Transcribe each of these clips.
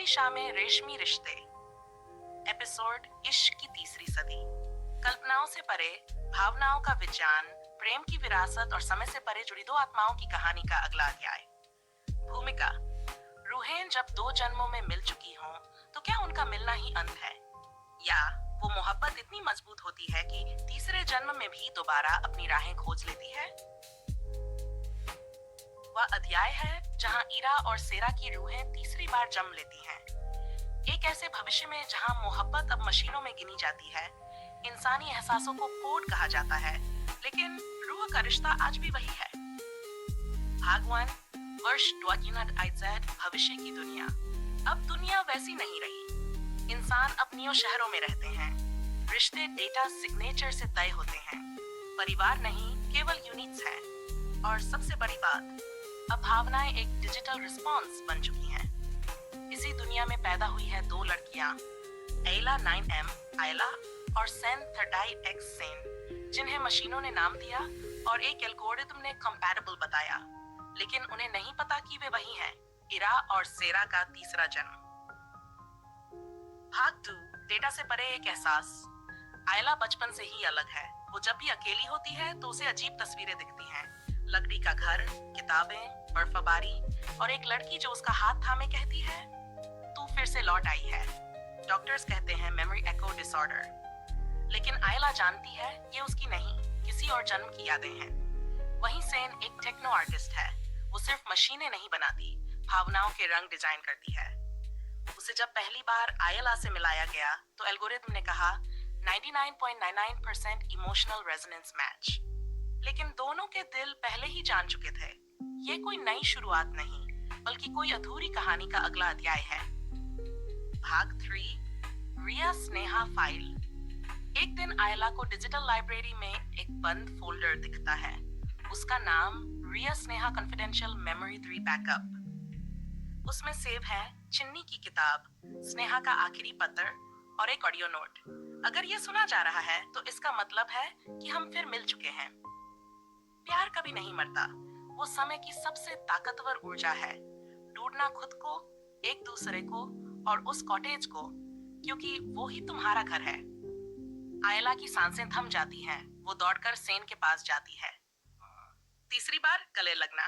History Shah में रेशमी रिश्ते, एपिसोड इश्क की तीसरी सदी। कल्पनाओं से परे, भावनाओं का विज्ञान, प्रेम की विरासत और समय से परे जुड़ी दो आत्माओं की कहानी का अगला अध्याय। भूमिका: रूहें जब दो जन्मों में मिल चुकी हों, तो क्या उनका मिलना ही अंत है, या वो मोहब्बत इतनी मजबूत होती है कि तीसरे जन्म में भी दोबारा अपनी राहें खोज लेती है। वह अध्याय है जहां इरा और सेरा की रूहें तीसरी बार जन्म लेती हैं। एक ऐसे भविष्य में जहां मोहब्बत अब मशीनों में गिनी जाती है, इंसानी एहसासों को कोड कहा जाता है, लेकिन रूह का रिश्ता आज भी वही है। भाग 1, वर्ष 2018, भविष्य की दुनिया। अब दुनिया वैसी नहीं रही। इंसान अपनियों शहरों में रहते हैं। रिश्ते डेटा सिग्नेचर से तय होते हैं। परिवार नहीं, केवल यूनिट्स हैं। और सबसे बड़ी बात, अब भावनाएं एक डिजिटल रिस्पॉन्स बन चुकी हैं। इसी दुनिया में पैदा हुई है दो लड़कियां, एला 9M आयला और सेन 38X सेन, जिन्हें मशीनों ने नाम दिया और एक एल्गोरिथम ने कंपैटिबल बताया, लेकिन उन्हें नहीं पता कि वे वही हैं, इरा और सेरा का तीसरा जन्म। भाग 2, डेटा से परे एक एहसास। आयला बचपन से ही अलग है। वो जब भी अकेली होती है तो उसे अजीब तस्वीरें दिखती हैं। लकड़ी का घर, किताबें, बर्फबारी और एक लड़की जो उसका हाथ थामे कहती है, तू फिर से लौट आई है। डॉक्टर्स कहते हैं मेमोरी एको डिसऑर्डर, लेकिन आयला जानती है ये उसकी नहीं, किसी और जन्म की यादें हैं। वहीं सेन एक टेक्नो आर्टिस्ट है। वो सिर्फ मशीनें नहीं बनाती, भावनाओं के रंग डिजाइन करती है। उसे जब पहली बार आयला से मिलाया गया तो एल्गोरिथम ने कहा 99.99% इमोशनल रेजोनेंस मैच, लेकिन दोनों के दिल पहले ही जान चुके थे। ये कोई नई शुरुआत नहीं, बल्कि कोई अधूरी कहानी का अगला अध्याय है। भाग 3, रिया स्नेहा फाइल। एक दिन आयला को डिजिटल लाइब्रेरी में एक बंद फोल्डर दिखता है। उसका नाम रिया स्नेहा कॉन्फिडेंशियल मेमोरी 3 बैकअप। उसमें सेव है चिन्नी की किताब, स्नेहा का आखिरी पत्र और एक ऑडियो नोट। अगर ये सुना जा रहा है तो इसका मतलब है कि हम फिर मिल चुके हैं। प्यार कभी नहीं मरता। वो समय की सबसे ताकतवर ऊर्जा है। ढूंढना खुद को, एक दूसरे को और उस कॉटेज को, क्योंकि वो ही तुम्हारा घर है। आयला की सांसें थम जाती हैं। वो दौड़कर सेन के पास जाती है। तीसरी बार गले लगना।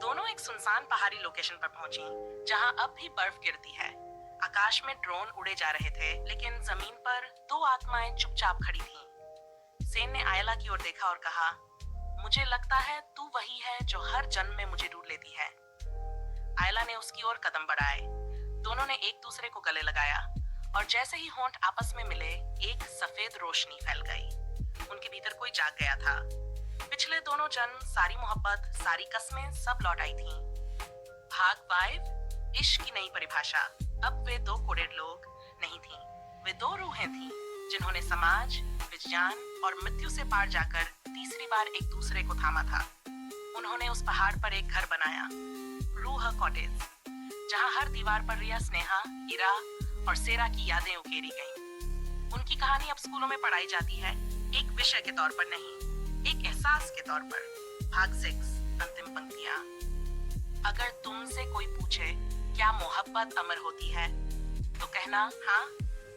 दोनों एक सुनसान पहाड़ी लोकेशन पर पहुंची, जहां अब भी बर्फ गिरती है। आकाश में ड्रोन उड़े जा रहे थे, लेकिन जमीन पर दो आत्माएं चुपचाप खड़ी थीं। सेन ने आयला की ओर देखा और कहा, मुझे लगता है तू वही है जो हर जन्म में मुझे ढूंढ लेती है। आयला ने उसकी ओर कदम बढ़ाए। दोनों ने एक दूसरे को गले लगाया और जैसे ही होंठ आपस में मिले, एक सफेद रोशनी फैल गई। उनके भीतर कोई जाग गया था। पिछले दोनों जन्म, सारी मोहब्बत, सारी कस्में सब लौट आई थीं। भाग 5, इश्क की नई परिभाषा। अब वे दो कोडेड लोग नहीं थीं, वे दो रूहें थीं, जिन्होंने समाज, विज्ञान और मृत्यु से पार जाकर तीसरी बार एक दूसरे को थामा था। उन्होंने उस पहाड़ पर एक घर बनाया, रूह कॉटेज, जहां हर दीवार पर रिया स्नेहा, इरा और सेरा की यादें उकेरी गईं। उनकी कहानी अब स्कूलों में पढ़ाई जाती है, एक विषय के तौर पर नहीं, एक एहसास के तौर पर। भाग 6, अंतिम पंक्तियां। अगर तुमसे कोई पूछे क्या मोहब्बत अमर होती है, तो कहना, हाँ,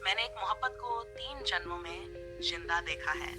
मैंने एक मोहब्बत को 3 जन्मों में जिंदा देखा है।